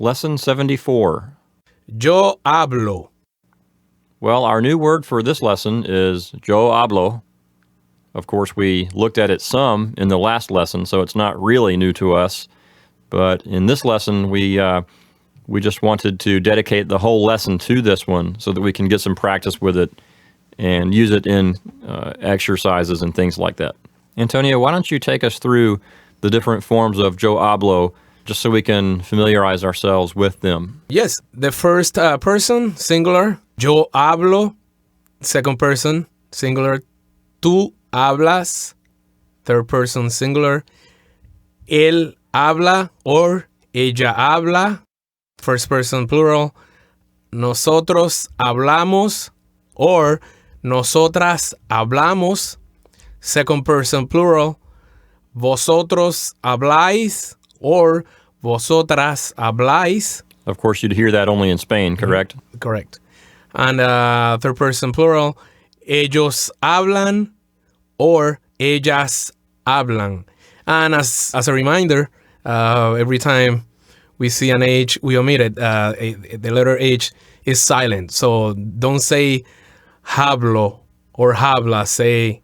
Lesson 74. Yo hablo. Well, our new word for this lesson is yo hablo. Of course, we looked at it some in the last lesson, so it's not really new to us. But in this lesson, we just wanted to dedicate the whole lesson to this one so that we can get some practice with it and use it in exercises and things like that. Antonio, why don't you take us through the different forms of yo hablo just so we can familiarize ourselves with them? Yes, the first person, singular, yo hablo. Second person, singular, tú hablas. Third person, singular, él habla or ella habla. First person, plural, nosotros hablamos or nosotras hablamos. Second person, plural, vosotros habláis or vosotras habláis. Of course, you'd hear that only in Spain, correct? Correct. And third person, plural, ellos hablan or ellas hablan. And as a reminder, every time we see an H, we omit it. The letter H is silent. So don't say hablo or habla. Say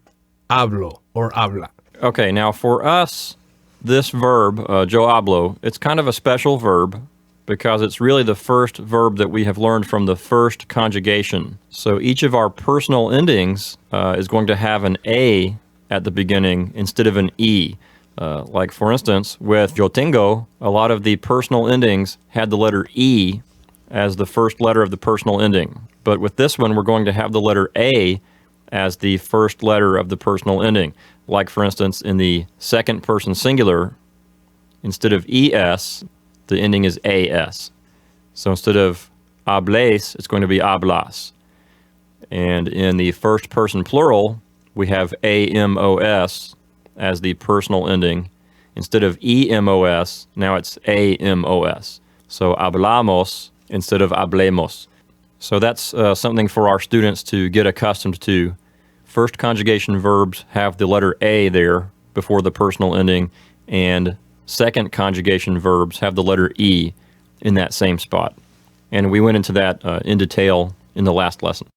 hablo or habla. Okay, now for us, this verb, yo hablo, it's kind of a special verb because it's really the first verb that we have learned from the first conjugation. So each of our personal endings is going to have an A at the beginning instead of an E. Like, for instance, with yo tengo, a lot of the personal endings had the letter E as the first letter of the personal ending. But with this one, we're going to have the letter A as the first letter of the personal ending. Like, for instance, in the second person singular, instead of ES, the ending is AS. So instead of hables, it's going to be hablas. And in the first person plural, we have AMOS as the personal ending. Instead of EMOS, now it's AMOS. So hablamos instead of hablemos. So that's something for our students to get accustomed to. First conjugation verbs have the letter A there before the personal ending, and second conjugation verbs have the letter E in that same spot. And we went into that in detail in the last lesson.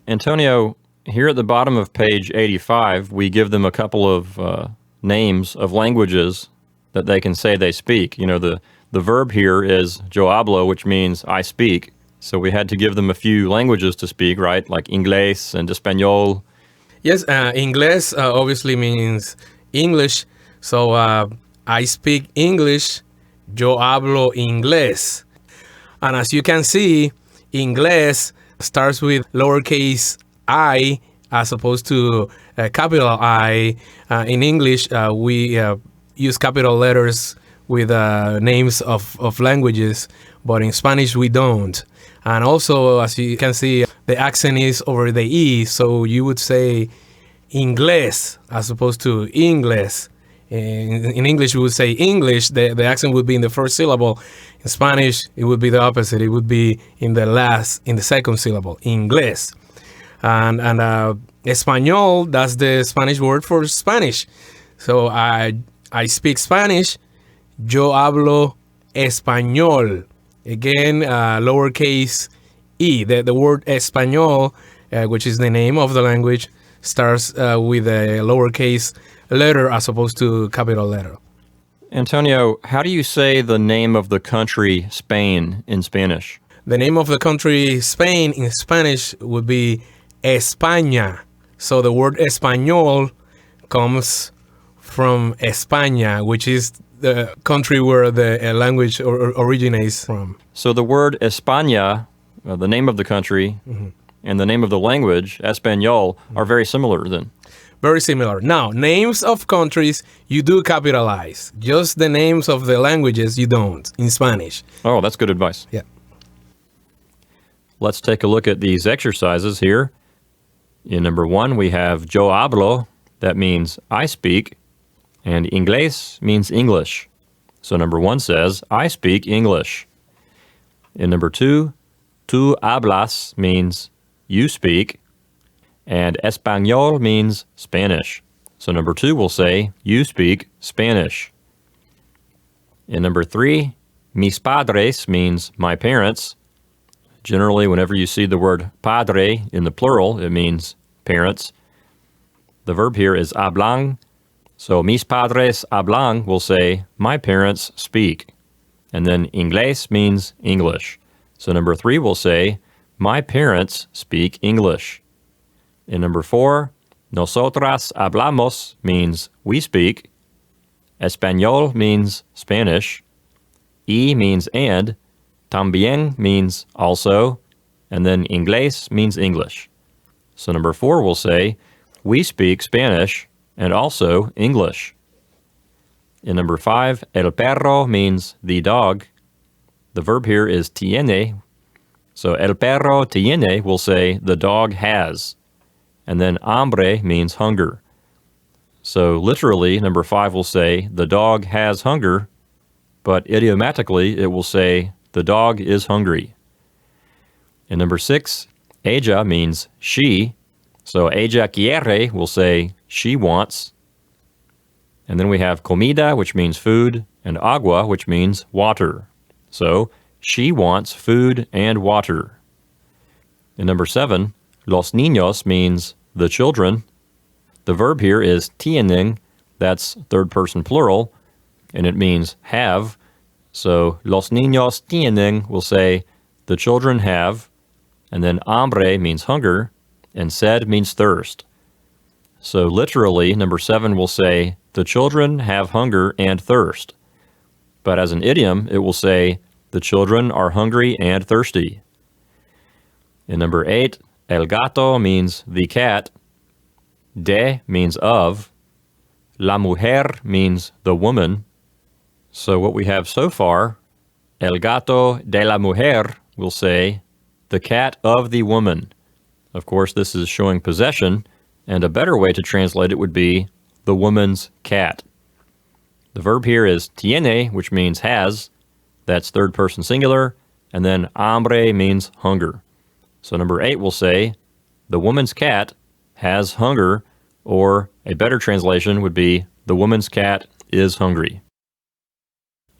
Antonio, here at the bottom of page 85, we give them a couple of names of languages that they can say they speak. You know, the verb here is yo hablo, which means I speak. So we had to give them a few languages to speak, right? Like Inglés and Español. Yes, Inglés obviously means English. So I speak English. Yo hablo inglés. And as you can see, Inglés starts with lowercase I as opposed to capital I. In English, we use capital letters with names of languages, but in Spanish we don't. And also, as you can see, the accent is over the E, so you would say inglés as opposed to inglés. In English, we would say English. The accent would be in the first syllable. In Spanish, it would be the opposite. It would be in the second syllable, inglés. And español, that's the Spanish word for Spanish. So I speak Spanish. Yo hablo español. Again, lowercase e. The word español, which is the name of the language, starts with a lowercase letter as opposed to capital letter. Antonio, how do you say the name of the country Spain in Spanish? The name of the country Spain in Spanish would be España. So the word español comes from España, which is the country where the language originates from. So the word España, the name of the country, and the name of the language, Español, are very similar then. Very similar. Now, names of countries, you do capitalize. Just the names of the languages, you don't, in Spanish. Oh, that's good advice. Yeah. Let's take a look at these exercises here. In number 1, we have yo hablo. That means I speak. And inglés means English. So number 1 says, I speak English. In number 2, tú hablas means you speak. And español means Spanish. So number 2 will say, you speak Spanish. In number 3, Mis padres means my parents. Generally, whenever you see the word padre in the plural, it means parents. The verb here is hablan. So mis padres hablan will say my parents speak. And then inglés means English. So number 3 will say my parents speak English. In number 4, nosotras hablamos means we speak. Español means Spanish. Y means and. También means also. And then inglés means English. So number 4 will say we speak Spanish and also English. In number 5, el perro means the dog. The verb here is tiene. So el perro tiene will say the dog has. And then hambre means hunger. So literally, number 5 will say the dog has hunger, but idiomatically it will say the dog is hungry. In number 6, ella means she. So ella quiere will say she wants. And then we have comida, which means food, and agua, which means water. So she wants food and water. In number 7, los niños means the children. The verb here is tienen, that's third person plural, and it means have. So los niños tienen will say the children have, and then hambre means hunger, and sed means thirst. So literally, number 7 will say the children have hunger and thirst. But as an idiom, it will say the children are hungry and thirsty. In number 8, el gato means the cat. De means of. La mujer means the woman. So what we have so far, el gato de la mujer will say the cat of the woman. Of course, this is showing possession, and a better way to translate it would be the woman's cat. The verb here is tiene, which means has. That's third person singular. And then hambre means hunger. So number 8 will say the woman's cat has hunger, or a better translation would be the woman's cat is hungry.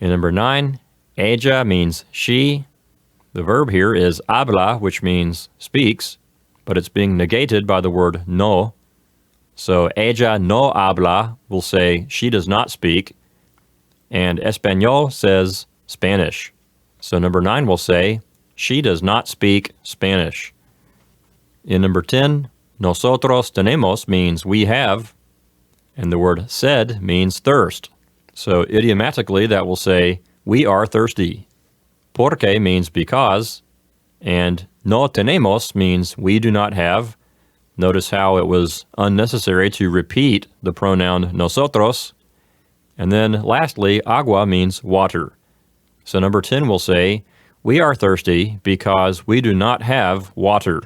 In number 9, ella means she. The verb here is habla, which means speaks, but it's being negated by the word no. So ella no habla will say she does not speak, and español says Spanish. So number 9 will say she does not speak Spanish. In number 10, nosotros tenemos means we have, and the word sed means thirst. So idiomatically that will say we are thirsty. Porque means because, and no tenemos means we do not have. Notice how it was unnecessary to repeat the pronoun nosotros. And then lastly, agua means water. So number 10 will say we are thirsty because we do not have water.